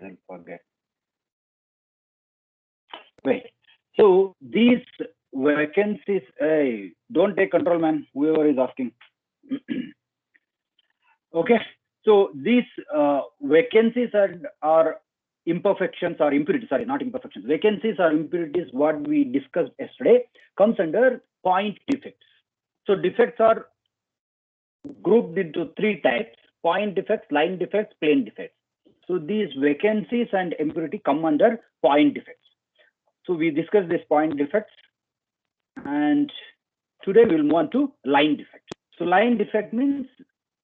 I'll forget. Wait. So these vacancies, hey, don't take control, man. Whoever is asking. Okay. So these vacancies are imperfections or impurities. Sorry, not imperfections. Vacancies or impurities. What we discussed yesterday comes under point defects. So defects are grouped into three types: point defects, line defects, plane defects. So these vacancies and impurity come under point defects. So we discussed this point defects, and today we'll move on to line defect. So line defect means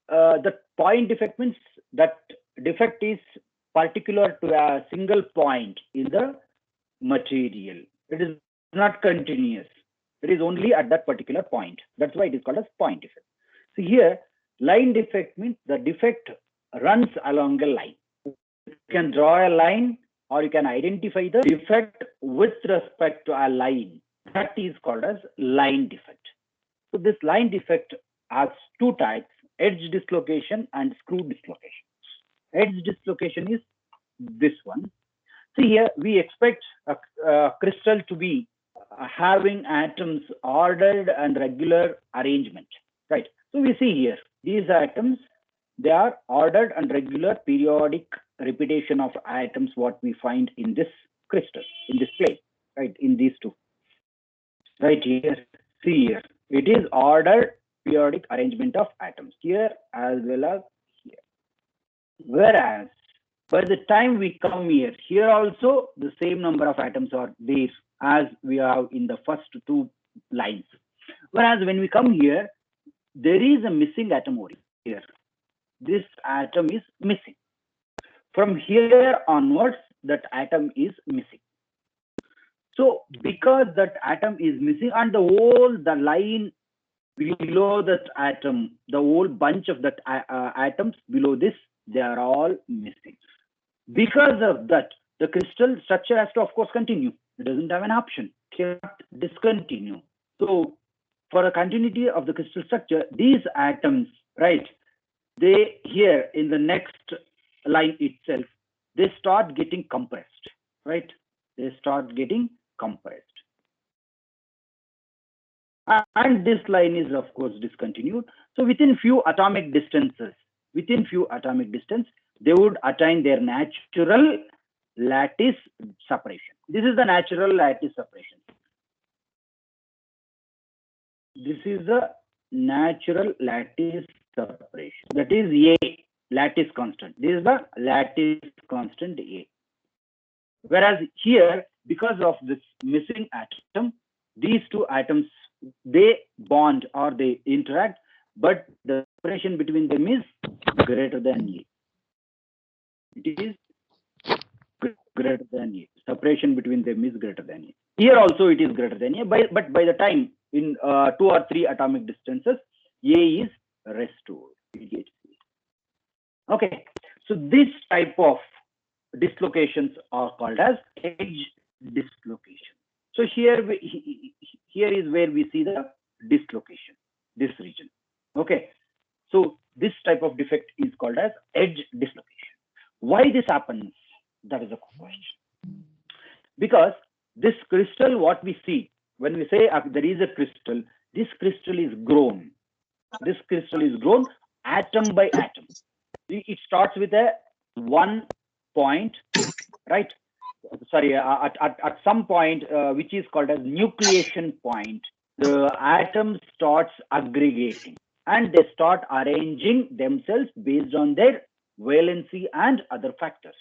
the point defect means that defect is particular to a single point in the material. It is not continuous. It is only at that particular point. That's why it is called as point defect. So here, line defect means the defect runs along a line. You can draw a line or you can identify the defect with respect to a line. That is called as line defect. So this line defect has two types: edge dislocation and screw dislocation. Edge dislocation is this one. See here, we expect a crystal to be having atoms ordered and regular arrangement, right? So we see here, these atoms, they are ordered and regular periodic repetition of atoms, what we find in this crystal, in this plate, right? In these two, right here, see here, it is ordered periodic arrangement of atoms here as well as here. Whereas by the time we come here, here also the same number of atoms are there as we have in the first two lines. Whereas when we come here, there is a missing atom over here. This atom is missing. From here onwards, that atom is missing. So because that atom is missing and the line below that atom, the whole bunch of that atoms below this, they are all missing. Because of that, the crystal structure has to, of course, continue. It doesn't have an option. It cannot discontinue. So for a continuity of the crystal structure, these atoms, right, they here in the next line itself, they start getting compressed, right? They start getting compressed. And this line is, of course, discontinued. So within few atomic distances, they would attain their natural lattice separation. This is the natural lattice separation. This is the natural lattice separation. That is A, lattice constant. This is the lattice constant A. Whereas here, because of this missing atom, these two atoms, they bond or they interact, but the separation between them is greater than A. It is greater than A. Separation between them is greater than A. Here also it is greater than A, but by the time in 2 or 3 atomic distances, A is restored. Okay, so this type of dislocations are called as edge dislocation. So here is where we see the dislocation, this region. Okay, so this type of defect is called as edge dislocation. Why this happens? That is a question. Because this crystal, what we see when we say there is a crystal, this crystal is grown. This crystal is grown atom by atom. It starts with a 1 point, right? Sorry, at some point, which is called as nucleation point, the atom starts aggregating and they start arranging themselves based on their valency and other factors.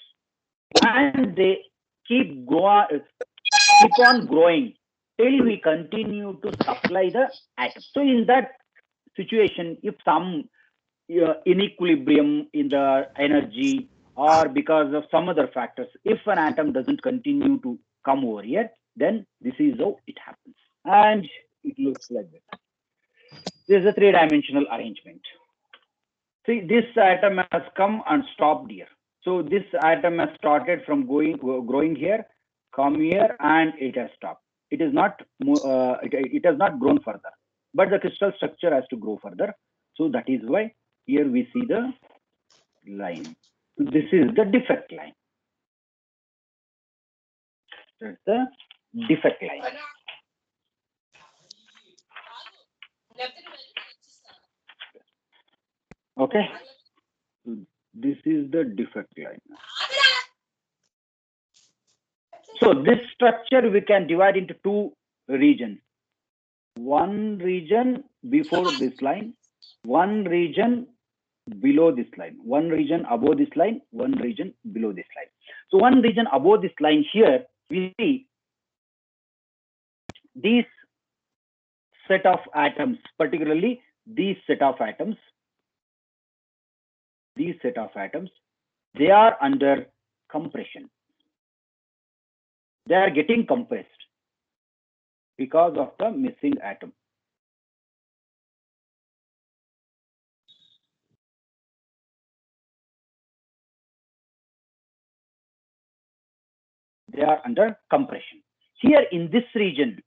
And they keep on growing till we continue to supply the atom. So in that situation, if some inequilibrium in the energy or because of some other factors, if an atom doesn't continue to come over here, then this is how it happens. And it looks like this. This is a 3-dimensional arrangement. See, this atom has come and stopped here. So this atom has started from growing here, come here, and it has stopped. It is not it has not grown further, but the crystal structure has to grow further. So that is why here we see the line. This is the defect line. That's the defect line. Okay. This is the defect line. So this structure we can divide into two regions. One region before this line, one region below this line, one region above this line, one region below this line. So one region above this line here, we see these set of atoms, particularly these set of atoms, they are under compression. They are getting compressed because of the missing atom. They are under compression. Here in this region,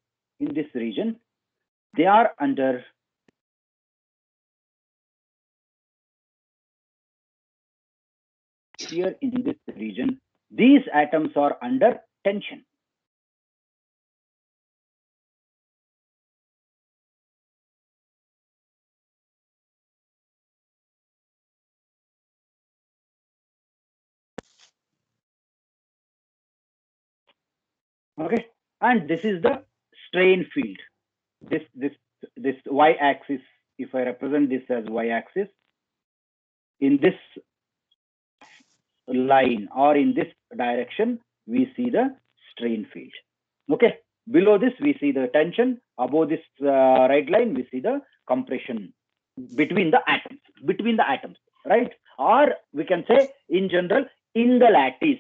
they are under here in this region, these atoms are under tension. Okay, and this is the strain field. This y-axis, if I represent this as y-axis, in this line or in this direction, we see the strain field. Okay, below this we see the tension. Above this right line, we see the compression between the atoms, right? Or we can say in general, in the lattice,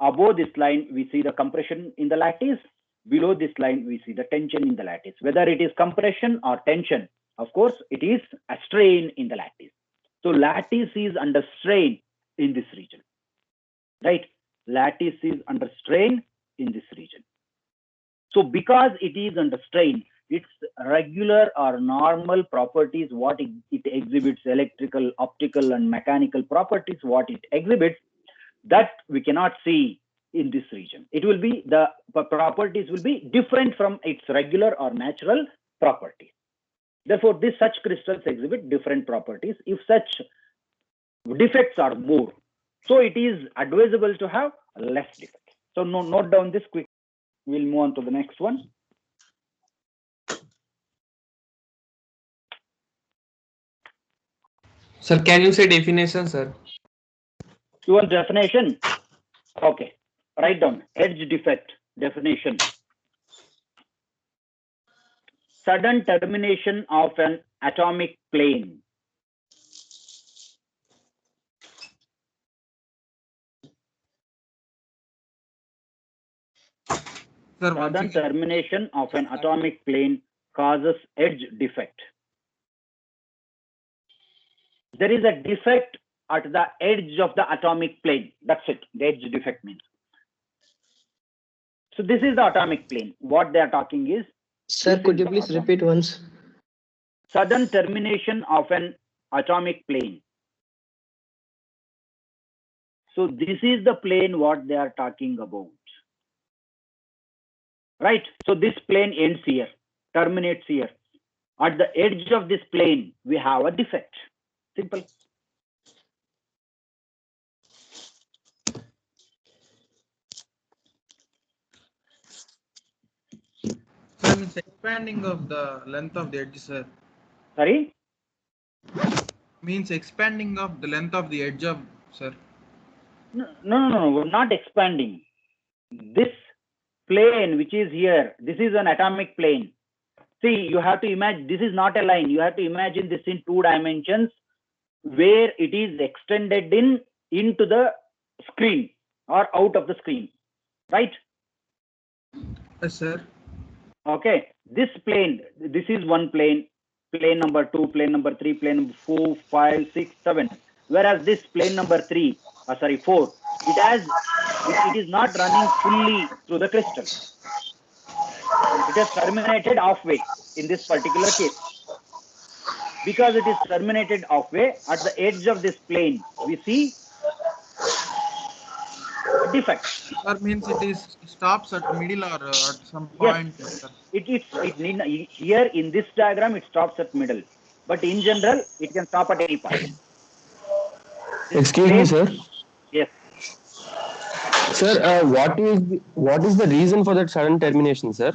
above this line we see the compression in the lattice, below this line we see the tension in the lattice. Whether it is compression or tension, of course it is a strain in the lattice. So lattice is under strain in this region, right? Lattice is under strain in this region. So because it is under strain, its regular or normal properties, what it exhibits, electrical, optical, and mechanical properties, what it exhibits, that we cannot see in this region. It will be, the properties will be different from its regular or natural properties. Therefore, such crystals exhibit different properties if such defects are more. So it is advisable to have less defects. So note down this quick. We'll move on to the next one. Sir, can you say definition, sir? You want definition? Okay. Write down edge defect definition. Sudden termination of an atomic plane. Sir, sudden termination of an atomic plane causes edge defect. There is a defect at the edge of the atomic plane. That's it. The edge defect means. So this is the atomic plane. What they are talking is. Sir, could you please repeat once? Sudden termination of an atomic plane. So this is the plane what they are talking about. Right? So this plane ends here, terminates here. At the edge of this plane, we have a defect. Simple. Sir, means expanding of the length of the edge, sir. Sorry? Means expanding of the length of the edge of, sir. No, we're not expanding. This plane which is here, this is an atomic plane. See, you have to imagine, this is not a line. You have to imagine this in 2 dimensions where it is extended into the screen or out of the screen, right? Yes, sir. Okay, this plane, this is one plane, plane number 2, plane number 3, plane number 4, 5, 6, 7. Whereas this plane number 4, it is not running fully through the crystal. It has terminated halfway in this particular case. Because it is terminated halfway, at the edge of this plane, we see defect. Sir, means it is stops at middle or at some Yes. point. Sir. It need, here in this diagram it stops at middle, but in general it can stop at any point. This Excuse me, plane- sir. Yes. Sir, what is the reason for that sudden termination, sir?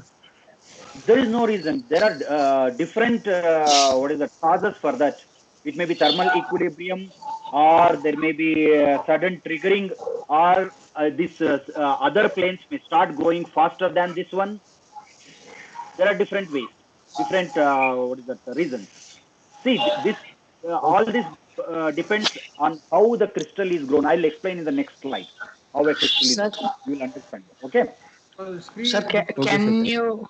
There is no reason. There are different causes for that. It may be thermal equilibrium, or there may be sudden triggering, or this other planes may start going faster than this one. There are different ways, different reasons. See, this all this depends on how the crystal is grown. I'll explain in the next slide how a crystal is Sir. grown. You will understand. Okay. Sir, can you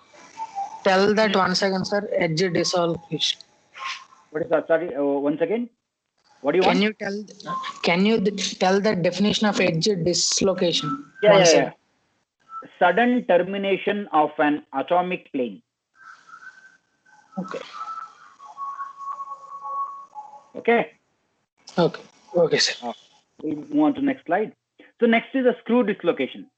tell that once again, sir? Edge dissolution. What is that? Sorry, once again. What do you want? Can you tell the definition of edge dislocation? Yeah. Sudden termination of an atomic plane. Okay. Okay, sir. We'll move on to next slide. So next is a screw dislocation.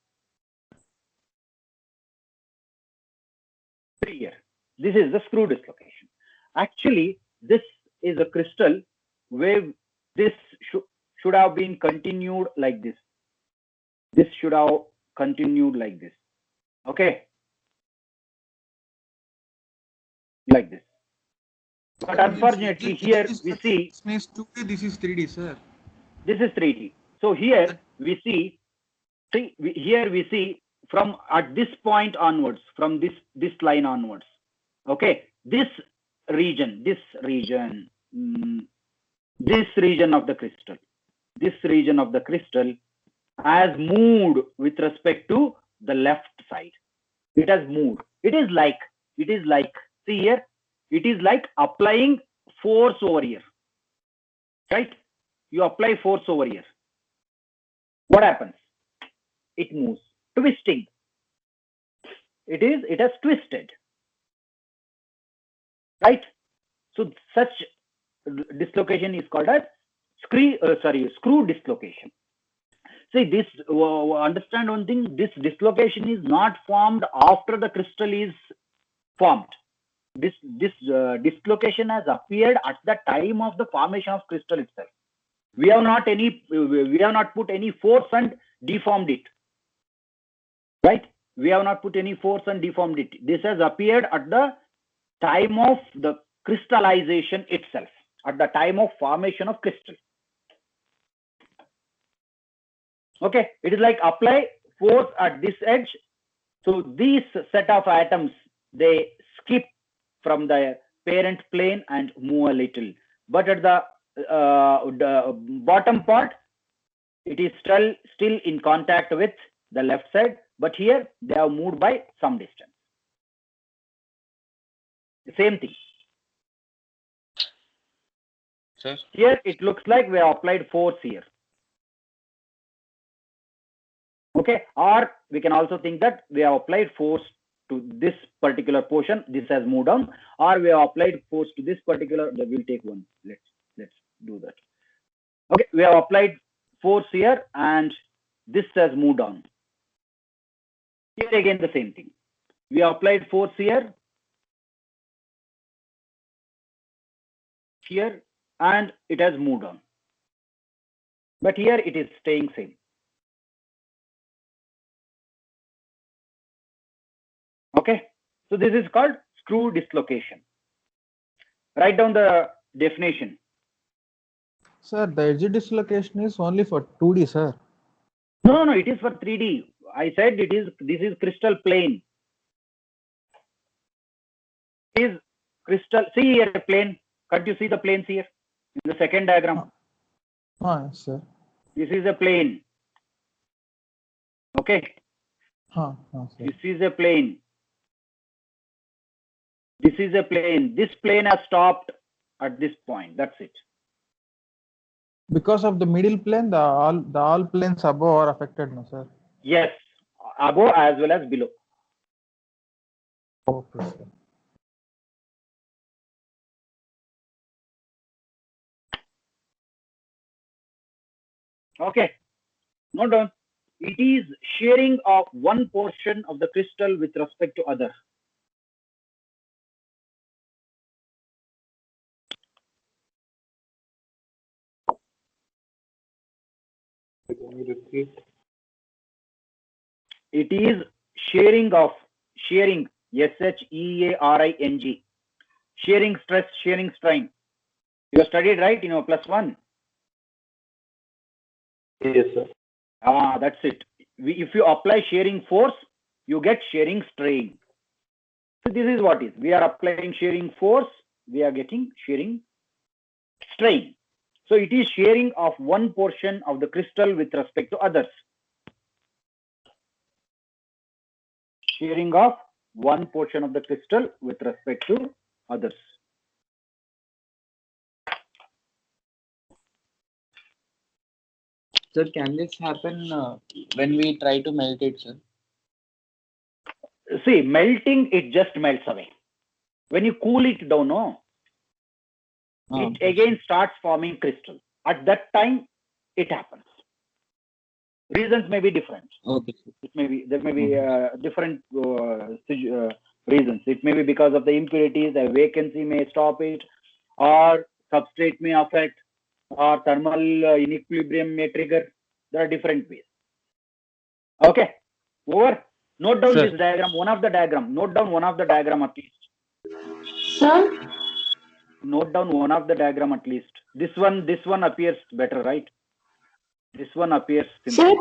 Here, this is the screw dislocation. Actually, this is a crystal where this should have been continued like this. This should have continued like this. Okay. Like this. But unfortunately, here we see. This means 2D, this is 3D, sir. This is 3D. So here we see. Here we see from at this point onwards, from this line onwards. Okay. This region of the crystal has moved with respect to the left side. It has moved. It is like, see here, it is like applying force over here. Right? You apply force over here. What happens? It moves. Twisting. It has twisted. Right? So such dislocation is called as screw dislocation. See, this understand one thing, this dislocation is not formed after the crystal is formed. This dislocation has appeared at the time of the formation of crystal itself. We have not put any force and deformed it. Right? We have not put any force and deformed it. This has appeared at the time of the crystallization itself, at the time of formation of crystal. Okay, it is like apply force at this edge. So these set of atoms, they skip from the parent plane and move a little. But at the bottom part, it is still in contact with the left side. But here they have moved by some distance. The same thing. Sir? Here it looks like we have applied force here. Okay, or we can also think that we have applied force to this particular portion. This has moved down, or we have applied force to this particular. We'll take one. Let's do that. Okay, we have applied force here, and this has moved on. Here again the same thing. We have applied force here, and it has moved on. But here it is staying same. Okay, so this is called screw dislocation. Write down the definition. Sir, the edge dislocation is only for 2D, sir. No, it is for 3D. I said this is crystal plane. Is crystal, see here a plane. Can't you see the planes here in the second diagram? Yes, sir. This is a plane. Okay. Sir. This is a plane. This is a plane. This plane has stopped at this point. That's it. Because of the middle plane, the all planes above are affected, no, sir? Yes, above as well as below. Okay, sir. Okay. Note down. It is sharing of one portion of the crystal with respect to other. It is sharing, sharing, SHEARING, sharing stress, sharing strain. You have studied, right, in your +1? Yes, sir. That's it. If you apply sharing force, you get sharing strain. So this is what is. We are applying sharing force, we are getting sharing strain. So it is sharing of one portion of the crystal with respect to others. Sharing of one portion of the crystal with respect to others. Sir, can this happen when we try to melt it, sir? See, melting, it just melts away. When you cool it down, it again starts forming crystal. At that time, it happens. Reasons may be different. Okay. There may be different reasons. It may be because of the impurities, a vacancy may stop it, or substrate may affect, or thermal inequilibrium may trigger. There are different ways. Okay, over. Note down this diagram, one of the diagram. Note down one of the diagram at least. Sir? Note down one of the diagram at least. This one appears better, right? This one appears simple. Sir,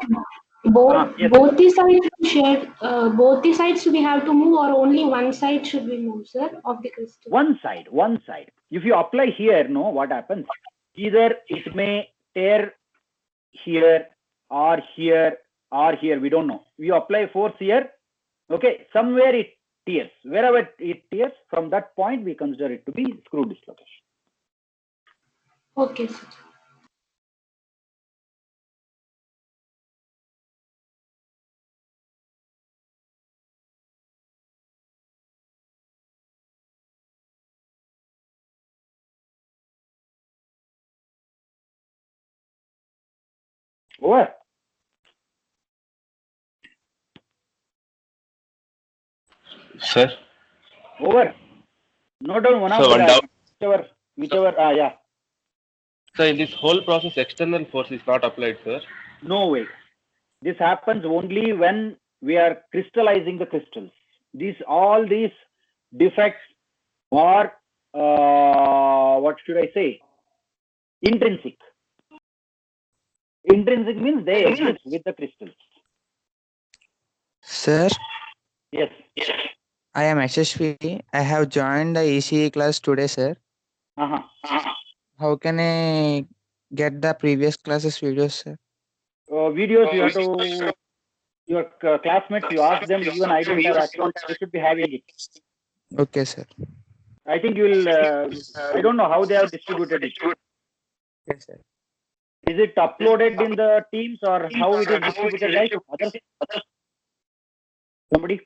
both the sides shared, both the sides we have to move, or only one side should we move, sir, of the crystal? One side. If you apply here, what happens? Either it may tear here or here or here, we don't know. You apply force here, okay, somewhere it tears. Wherever it tears, from that point we consider it to be screw dislocation. Okay, sir. Over. Sir. Over. Note down one of the whichever. Yeah. So in this whole process, external force is not applied, sir? No way. This happens only when we are crystallizing the crystals. All these defects are, what should I say? Intrinsic. Intrinsic means they exist with the crystals. Sir, Yes. I am SSV. I have joined the ECE class today, sir. How can I get the previous classes videos, sir? Videos you have to, your classmates, you ask them, even I don't have access, they should be having it. Okay, sir. I think you will, I don't know how they have distributed it. Yes, sir. Is it uploaded in the Teams or how it is distributed, right? Others? Somebody?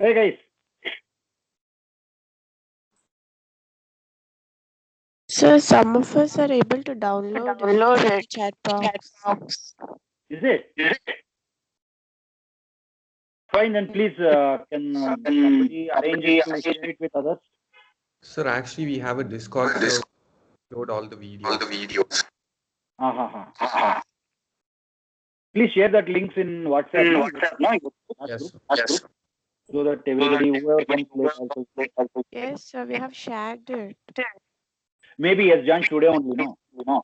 Hey guys. So some of us are able to download it, chat box. Is it? Fine, then please can somebody arrange it to share it with others? Sir, actually, we have a Discord to upload all the videos. Please share that links in WhatsApp. Yes. So that everybody, whoever comes late, also. Yes, sir, we have shared it. Maybe yes, John today only, no.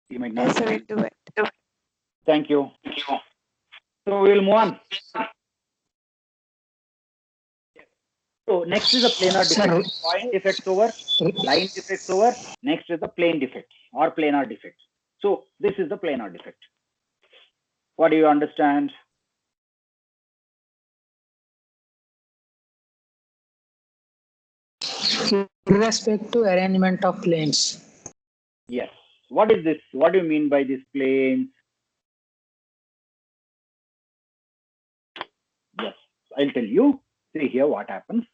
He might not. Yes, sir, we'll do it. Thank you. So we'll move on. So next is the planar defect. Point defects over, line defects over. Next is the plane defect or planar defect. So this is the planar defect. What do you understand? With respect to arrangement of planes. Yes. What is this? What do you mean by this planes? Yes, I'll tell you. See here what happens.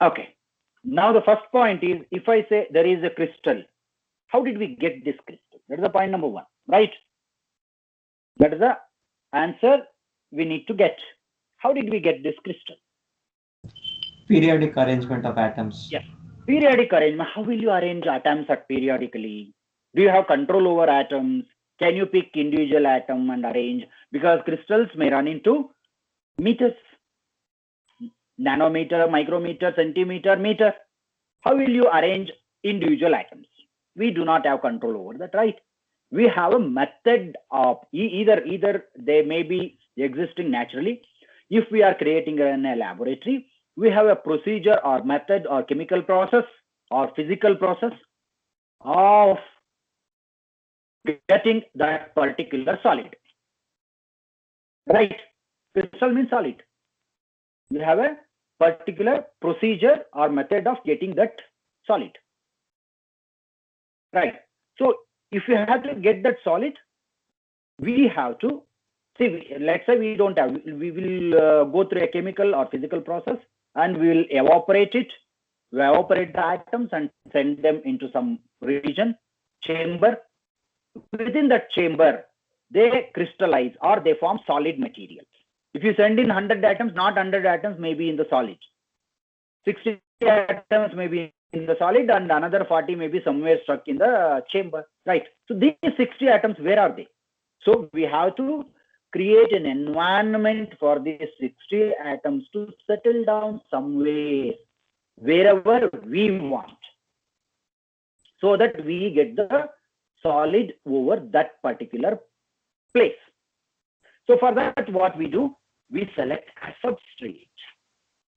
Okay. Now the first point is, if I say there is a crystal, how did we get this crystal? That is the point number 1, right? That is the answer we need to get. How did we get this crystal? Periodic arrangement of atoms. Yes. Periodic arrangement. How will you arrange atoms periodically? Do you have control over atoms? Can you pick individual atom and arrange? Because crystals may run into meters, nanometer, micrometer, centimeter, meter. How will you arrange individual atoms? We do not have control over that, right? We have a method of either they may be existing naturally. If we are creating in a laboratory, we have a procedure or method or chemical process or physical process of getting that particular solid. Right? Crystal means solid. We have a particular procedure or method of getting that solid. Right. So if you have to get that solid, we have to see, let's say we don't have, we will go through a chemical or physical process and we will evaporate it. We evaporate the atoms and send them into some region, chamber. Within that chamber, they crystallize or they form solid materials. If you send in 100 atoms, not 100 atoms may be in the solid. 60 atoms may be in the solid and another 40 may be somewhere stuck in the chamber, right? So these 60 atoms, where are they? So we have to create an environment for these 60 atoms to settle down somewhere, wherever we want, so that we get the solid over that particular place. So for that, what we do, we select a substrate,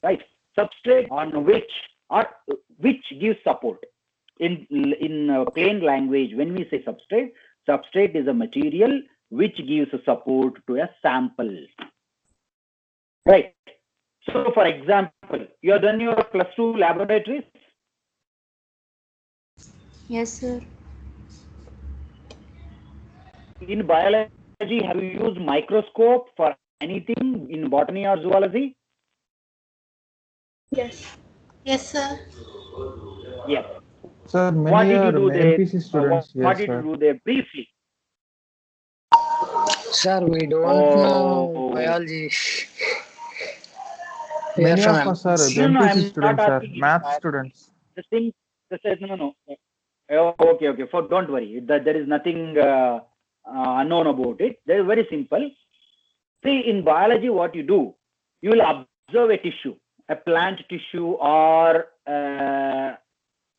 right? Substrate on which gives support. In plain language, when we say substrate, substrate is a material which gives support to a sample, right? So for example, you have done your +2 laboratories? Yes, sir. In biology, have you used microscope for anything in botany or zoology? Yes. Yes, sir. Yes. Sir, many What did you are do there? MPC students. What Yes, did you sir. do there briefly? Sir, we don't know biology. We are Many from of us are No, MPC I'm not students, sir. asking you Math that. students. The thing, no. Okay. Don't worry. There is nothing unknown about it. They are very simple. See, in biology, what you do, you will observe a tissue, a plant tissue or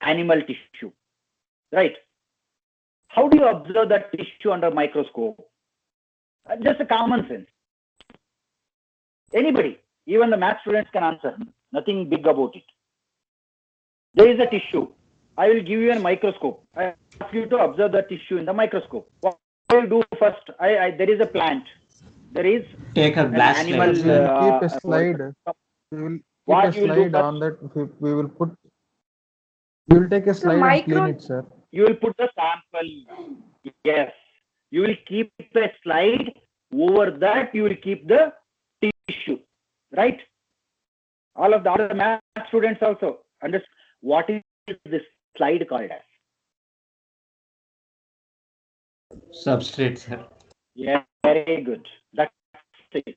animal tissue, right? How do you observe that tissue under microscope? Just a common sense. Anybody, even the math students can answer. Nothing big about it. There is a tissue. I will give you a microscope. I ask you to observe the tissue in the microscope. What do you do first? There is a plant. There is Take a glass animal. We will keep a slide. We will keep a slide on that. We will put. We will take a slide and clean it, sir. You will put the sample. Yes. You will keep a slide. Over that, you will keep the tissue. Right? All of the other math students also understand what is this slide called as? Substrate, sir. Yeah, very good. That's it.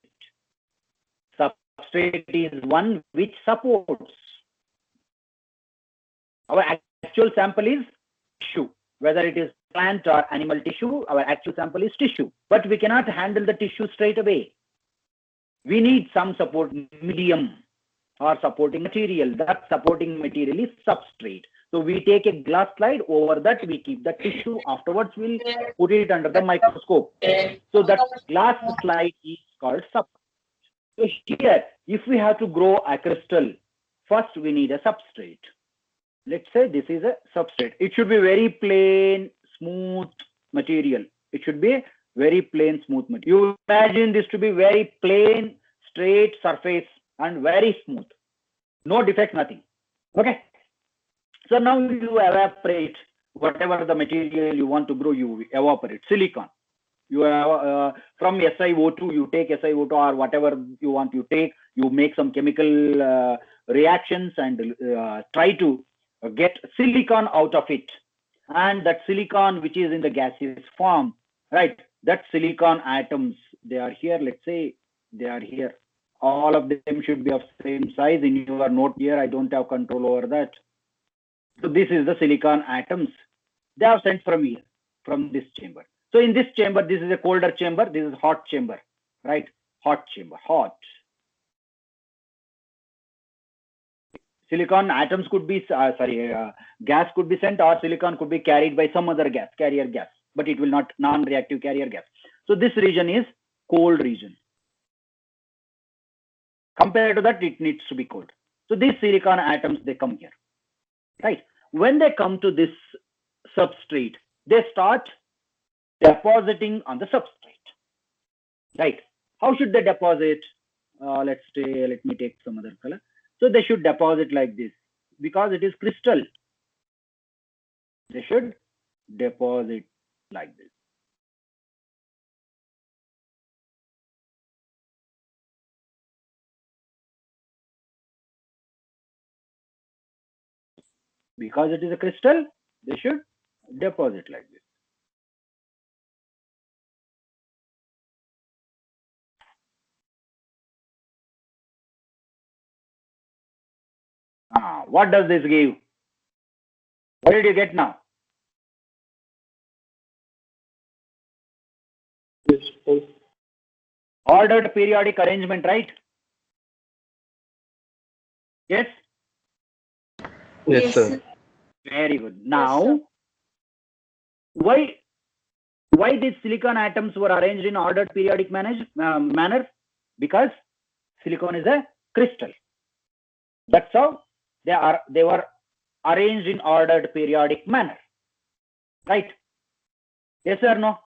Substrate is one which supports. Our actual sample is tissue. Whether it is plant or animal tissue, our actual sample is tissue. But we cannot handle the tissue straight away. We need some support medium or supporting material. That supporting material is substrate. So we take a glass slide, over that we keep the tissue. Afterwards, we'll put it under the microscope. So that glass slide is called substrate. So here, if we have to grow a crystal, first we need a substrate. Let's say this is a substrate. It should be very plain, smooth material. It should be very plain, smooth material. You imagine this to be very plain, straight surface and very smooth. No defect, nothing. Okay. So now you evaporate whatever the material you want to grow, you evaporate. Silicon. You have from SiO2, you take SiO2 or whatever you want, you take, you make some chemical reactions and try to get silicon out of it. And that silicon which is in the gaseous form, right? That silicon atoms, they are here, let's say they are here. All of them should be of same size. In your note here, I don't have control over that. So this is the silicon atoms. They are sent from here, from this chamber. So in this chamber, this is a colder chamber, this is hot chamber, right? Hot chamber, hot. Silicon atoms could be, gas could be sent, or silicon could be carried by some other gas, carrier gas, but it will not, non-reactive carrier gas. So this region is cold region. Compared to that, it needs to be cold. So these silicon atoms, they come here, right? When they come to this substrate, they start depositing on the substrate, right? How should they deposit? Let me take some other color. So they should deposit like this because it is crystal. They should deposit like this. Because it is a crystal, they should deposit like this. What does this give? What did you get now? Ordered periodic arrangement, right? Yes? Yes, sir. Very good. Now, why these silicon atoms were arranged in ordered periodic manner? Because silicon is a crystal. That's how they were arranged in ordered periodic manner, right? Yes or no?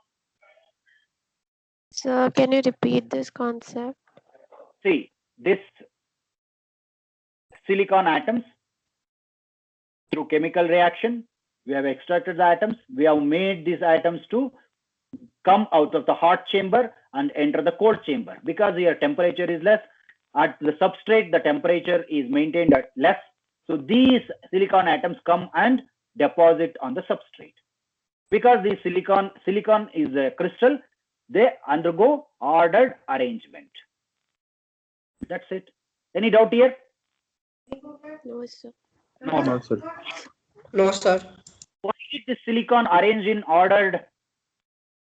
Sir, can you repeat this concept? See, this silicon atoms, through chemical reaction, we have extracted the atoms. We have made these atoms to come out of the hot chamber and enter the cold chamber. Because here temperature is less, at the substrate the temperature is maintained at less. So these silicon atoms come and deposit on the substrate. Because the silicon is a crystal, they undergo ordered arrangement. That's it. Any doubt here? No, sir. No, sir. No, sir. Why is this silicon arranged in ordered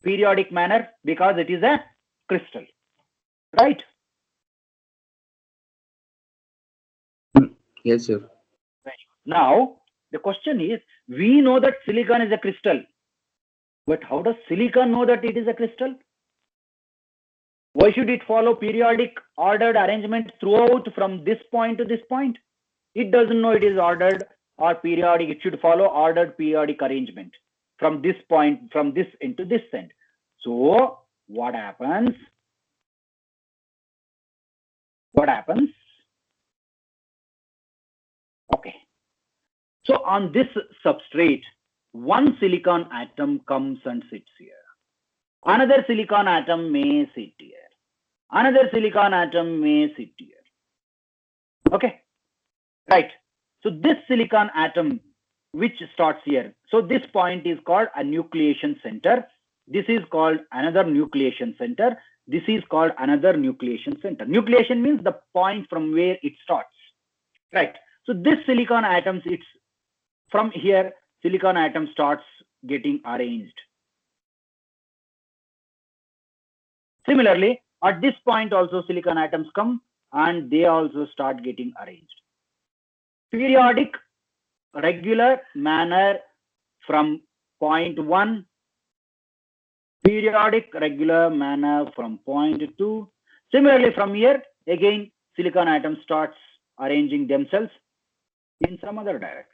periodic manner? Because it is a crystal, right? Yes, sir. Now, the question is, we know that silicon is a crystal, but how does silicon know that it is a crystal? Why should it follow periodic ordered arrangement throughout from this point to this point? It doesn't know it is ordered or periodic. It should follow ordered periodic arrangement from this point, from this end to this end. So what happens? What happens? Okay. So on this substrate, one silicon atom comes and sits here. Another silicon atom may sit here. Another silicon atom may sit here. Okay. Right. So this silicon atom which starts here. So this point is called a nucleation center. This is called another nucleation center. This is called another nucleation center. Nucleation means the point from where it starts. Right. So this silicon atoms, it's from here, silicon atom starts getting arranged. Similarly, at this point also silicon atoms come and they also start getting arranged. Periodic, regular manner from point 1. Periodic, regular manner from point 2. Similarly, from here, again, silicon atom starts arranging themselves in some other direction.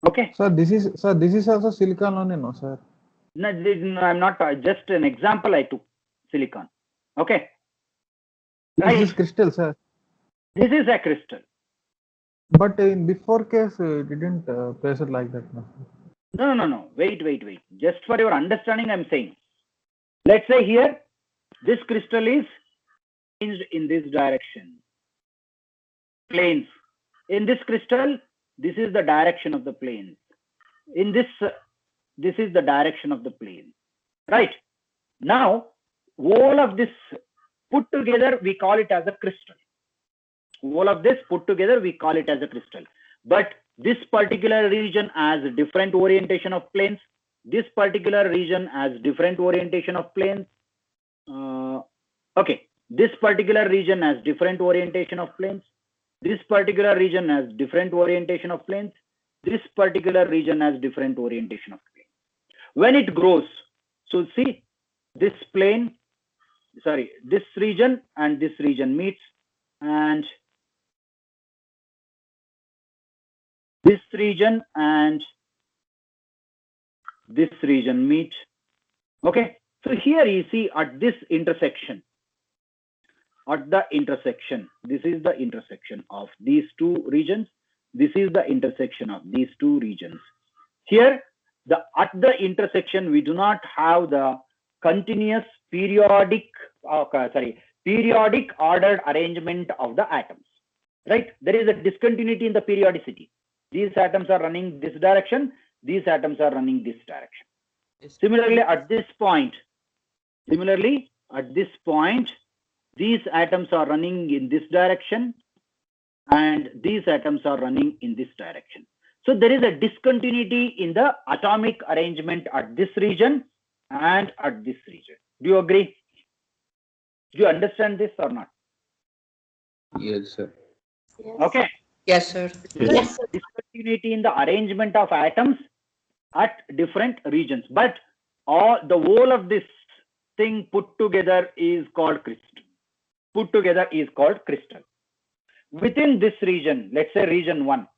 Okay. Sir, this is also silicon only, no, sir? No, I'm not. Just an example I took. Silicon. Okay. Right. This is crystal, sir. This is a crystal. But in before case, it didn't place it like that. No. No. Wait. Just for your understanding, I'm saying. Let's say here, this crystal is arranged in this direction. Planes. In this crystal, this is the direction of the planes. In this, this is the direction of the plane. Right? Now, all of this put together, we call it as a crystal. All of this put together, we call it as a crystal. But this particular region has different orientation of planes. This particular region has different orientation of planes. Okay, this particular region has different orientation of planes. This particular region has different orientation of planes. This particular region has different orientation of planes. When it grows, so see, this plane, sorry, this region and this region meets, and this region and this region meet. Okay, so here you see at this intersection, at the intersection, this is the intersection of these two regions. This is the intersection of these two regions. Here, at the intersection, we do not have the continuous periodic ordered arrangement of the atoms. Right? There is a discontinuity in the periodicity. These atoms are running this direction. These atoms are running this direction. Similarly, at this point, these atoms are running in this direction, and these atoms are running in this direction. So there is a discontinuity in the atomic arrangement at this region and at this region. Do you agree? Do you understand this or not? Yes, sir. Okay. Yes, sir. Yes, sir. Discontinuity in the arrangement of atoms at different regions, but the whole of this thing put together is called crystal. Put together is called crystal. Within this region, let's say region 1,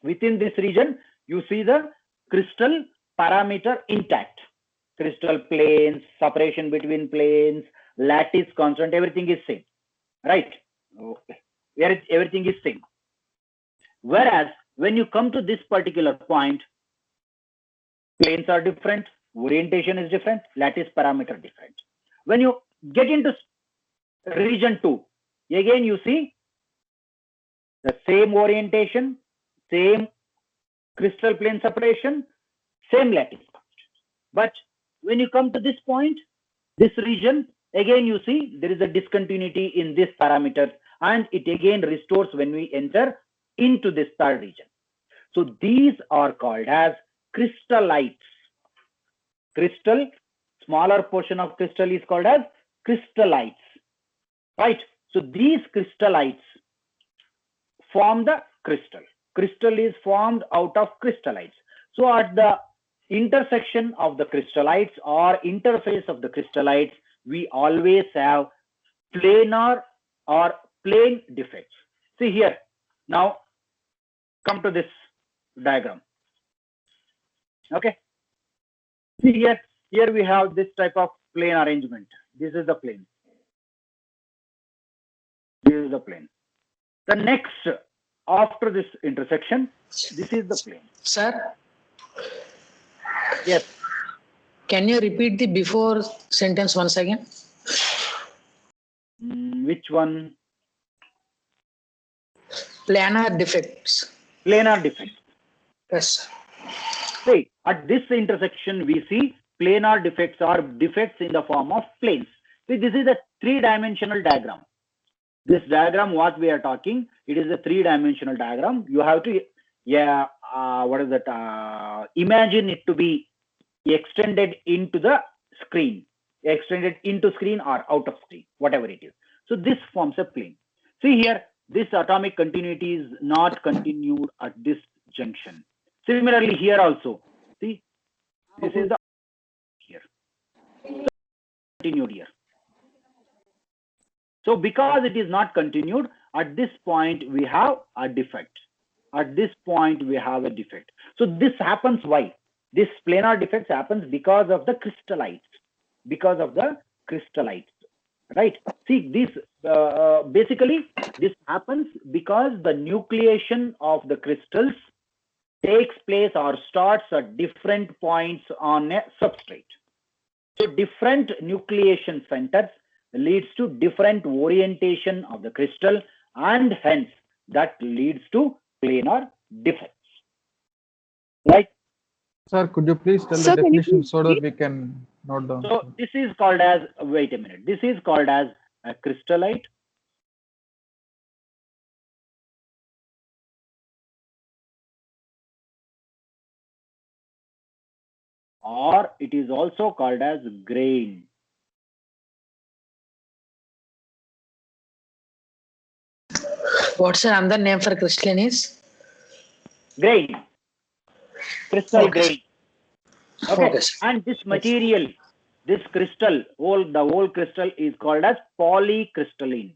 within this region, you see the crystal parameter intact. Crystal planes, separation between planes, lattice constant, everything is same. Right? Okay. Everything is same. Whereas when you come to this particular point, planes are different, orientation is different, lattice parameter different. When you get into region 2, again you see the same orientation, same crystal plane separation, same lattice constant. But when you come to this point, this region, again you see there is a discontinuity in this parameter, and it again restores when we enter into this third region. So these are called as crystallites. Crystal, smaller portion of crystal is called as crystallites. Right? So these crystallites form the crystal. Crystal is formed out of crystallites. So at the intersection of the crystallites or interface of the crystallites, we always have planar or plane defects. See here. Now come to this diagram. Okay. See here. Here we have this type of plane arrangement. This is the plane. This is the plane. The next, after this intersection, this is the plane. Sir, yes. Can you repeat the before sentence once again? Which one? Planar defects. Planar defects. Yes. See, at this intersection, we see planar defects or defects in the form of planes. See, this is a three-dimensional diagram. This diagram, what we are talking, it is a three-dimensional diagram. You have to, imagine it to be extended into the screen, extended into screen or out of screen, whatever it is. So this forms a plane. See here, this atomic continuity is not continued at this junction. Similarly, here also, see, this is the here. So continued here. So because it is not continued, at this point we have a defect. At this point we have a defect. So this happens why? This planar defects happens because of the crystallites. Because of the crystallites. Right? See, this basically this happens because the nucleation of the crystals takes place or starts at different points on a substrate. So different nucleation centers leads to different orientation of the crystal, and hence that leads to planar defects. Right? Sir, could you please tell the definition so that we can note down? So this is called as, wait a minute, this is called as a crystallite. Or it is also called as grain. What's another name for crystalline is? Grain. Crystal Okay. grain. Okay. Okay. And this material, this crystal, the whole crystal is called as polycrystalline.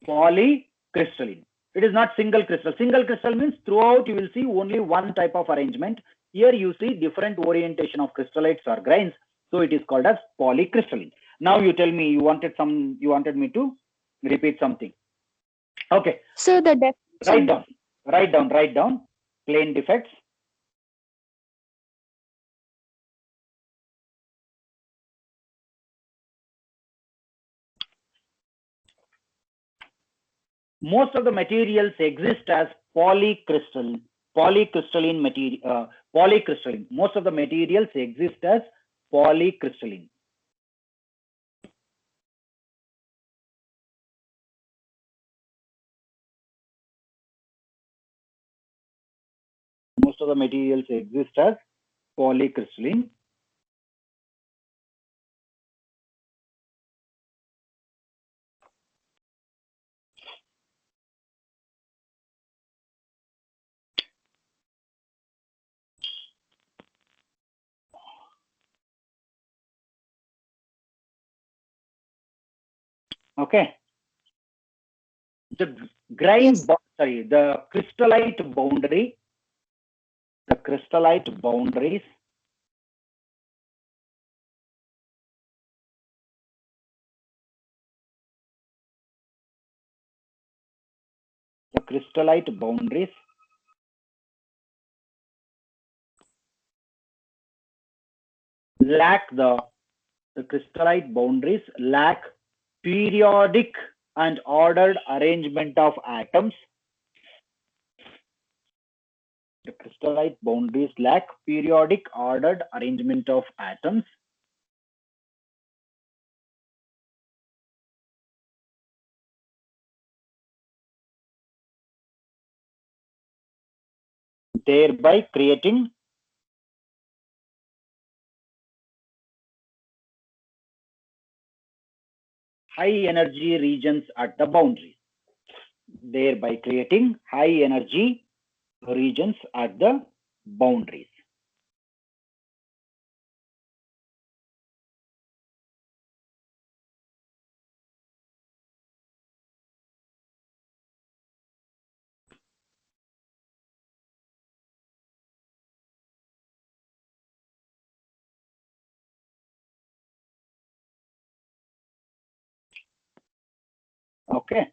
Polycrystalline. It is not single crystal. Single crystal means throughout you will see only one type of arrangement. Here you see different orientation of crystallites or grains. So it is called as polycrystalline. Now you tell me, you wanted me to repeat something. Okay. So the definition. Write down. Plane defects. Most of the materials exist as polycrystalline material. Polycrystalline. Most of the materials exist as polycrystalline. Most of the materials exist as polycrystalline. Okay. The grain, Yes. the crystallite boundary, the crystallite boundaries lack periodic and ordered arrangement of atoms. The crystallite boundaries lack periodic ordered arrangement of atoms. Thereby creating high energy regions at the boundaries. Thereby creating high energy regions at the boundaries. Okay.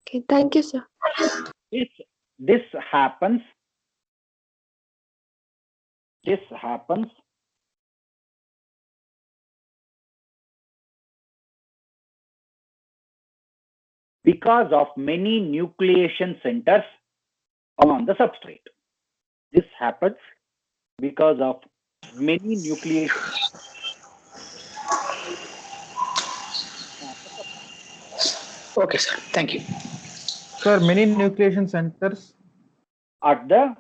Okay, thank you, sir. This happens because of many nucleation centers on the substrate. This happens because of many nucleation. Okay, sir. Thank you. Sir, many nucleation centers at the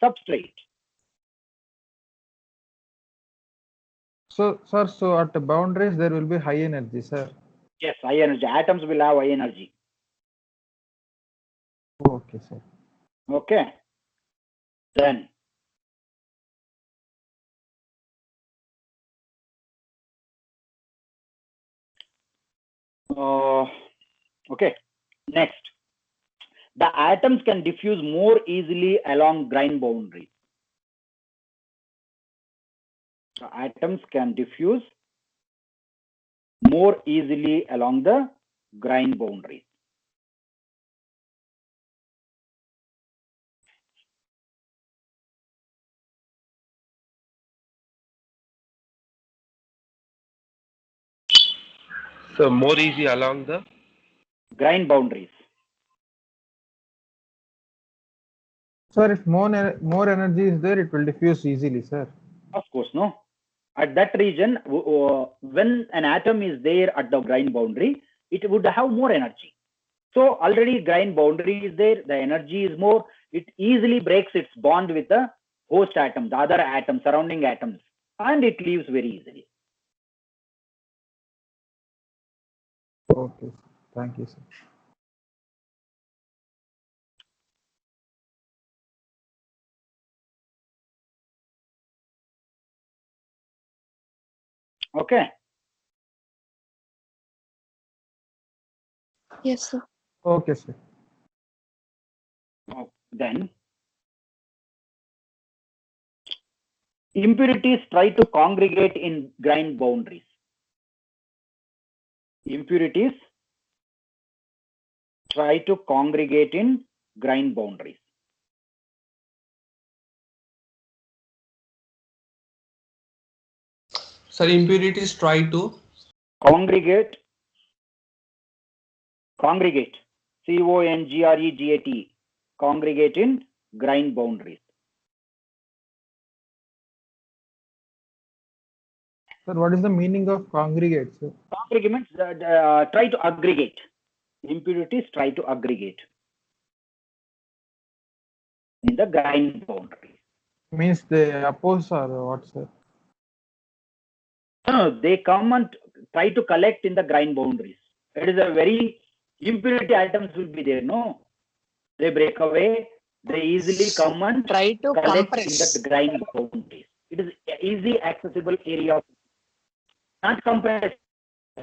substrate. So, sir, so at the boundaries there will be high energy, sir. Yes, high energy. Atoms will have high energy. Okay, sir. Okay. Then okay. Next, the atoms can diffuse more easily along grain boundaries. The atoms can diffuse more easily along the grain boundaries. So more easy along the grind boundaries. Sir, if more energy is there, it will diffuse easily, sir. Of course, no. At that region, when an atom is there at the grind boundary, it would have more energy. So already grind boundary is there, the energy is more, it easily breaks its bond with the host atom, the other atoms, surrounding atoms, and it leaves very easily. Okay, thank you, sir. Okay. Yes, sir. Okay, sir. Then impurities try to congregate in grind boundaries. Impurities try to congregate in grind boundaries. Sir, impurities try to congregate. C-O-N-G-R-E-G-A-T. Congregate in grind boundaries. Sir, what is the meaning of congregate, sir? Congregate means try to aggregate. Impurities try to aggregate in the grind boundary. Means they oppose or what, sir? No, they come and try to collect in the grind boundaries. It is a very impurity atoms will be there. No, they break away. They easily come and Try to collect compress. in the grind boundaries. It is easy accessible area. Not compress,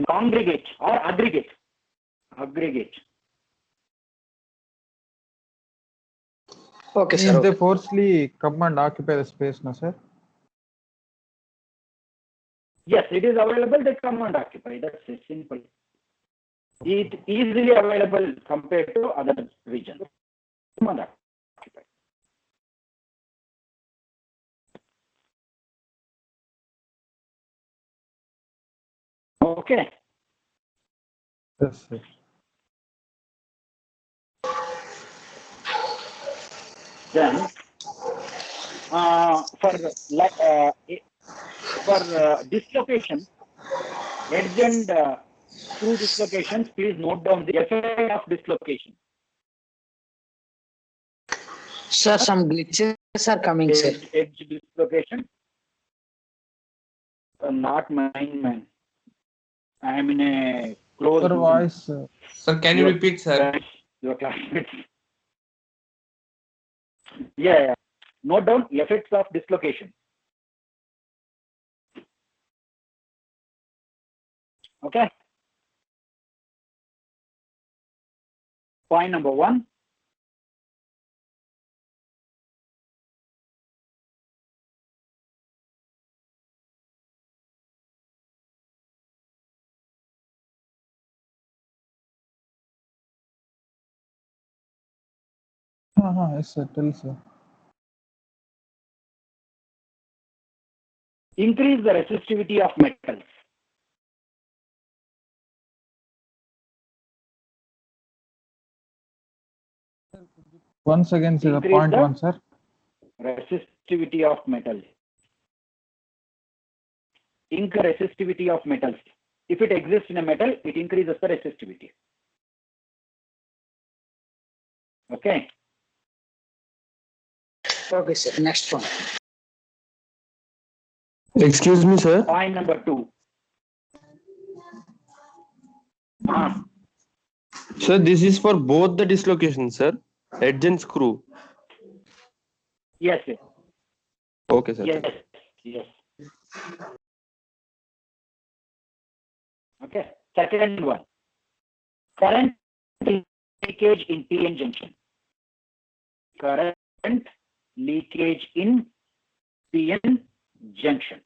congregate or aggregate. Aggregate. Okay, Means sir. they Okay. forcefully come and occupy the space, no, sir? Yes, it is available. They come and occupy. That's it. Simple. It easily available compared to other regions. Come and occupy. Okay. Yes, sir. Then for dislocation, edge and screw dislocations, please note down the effect of dislocation. Sir, some glitches are coming, sir. Edge dislocation. Not mine, man. I am in a closed Sir, room. voice. Sir, can you repeat, sir? Your classmates. Yeah. Note down effects of dislocation. Okay. Point number 1. Yes, sir. Tell, sir. Increase the resistivity of metals. Once again, sir, the Increase point the 1, sir. resistivity of metals. Increase resistivity of metals. If it exists in a metal, it increases the resistivity. Okay. Okay, sir. Next one. Excuse me, sir. Point number 2. Sir, this is for both the dislocations, sir. Edge and screw. Yes, sir. Okay, sir. Yes. Yes. Okay. Second one. Current leakage in PN junction. Current leakage in PN junction.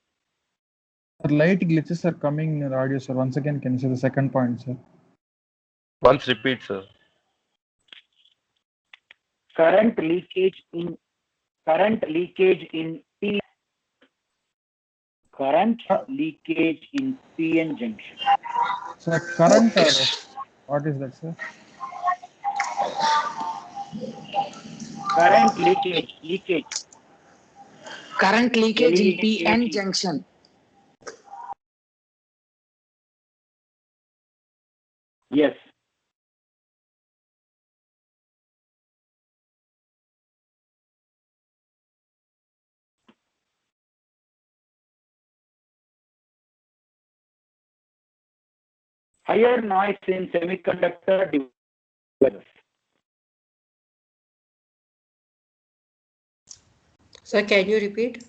Light glitches are coming in your audio, sir. Once again, can you say the second point, sir? Once repeat, sir. Current leakage in current leakage in PN junction. Sir, current or what is that, sir? Current leakage. Current leakage in LEAT. PN junction. Yes. Higher noise in semiconductor devices. Sir, can you repeat?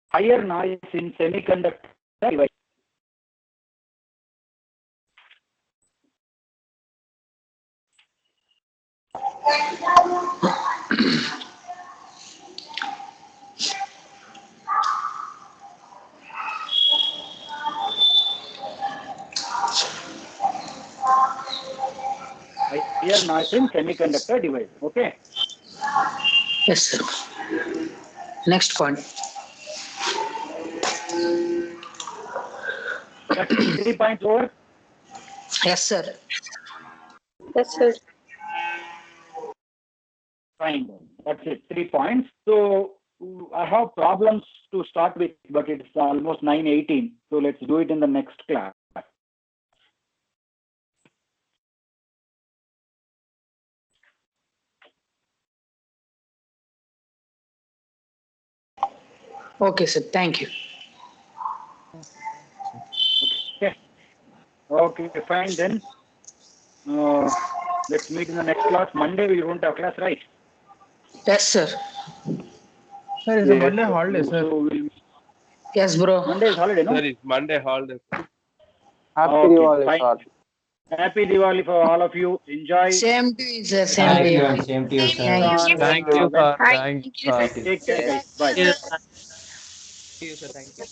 Higher noise in semiconductor devices. Higher noise in semiconductor device. Okay. Yes, sir. Next point. That's 3 points over. Yes, sir. Yes, sir. Fine. That's it. 3 points. So I have problems to start with, but it's almost 9:18. So let's do it in the next class. Okay, sir. Thank you. Okay, fine then. Let's meet in the next class. Monday we won't have class, right? Yes, sir. Sir, is a Monday holiday, sir? So Yes, bro. Monday is holiday, no? Sir, it's Monday holiday. Happy Diwali, sir. Happy Diwali for all of you. Enjoy. Same to you, sir. Same to you. Same to you, sir. Thank you, sir. Hi. Thank you, sir. Take care, guys. Bye. Thank you, sir. Thank you.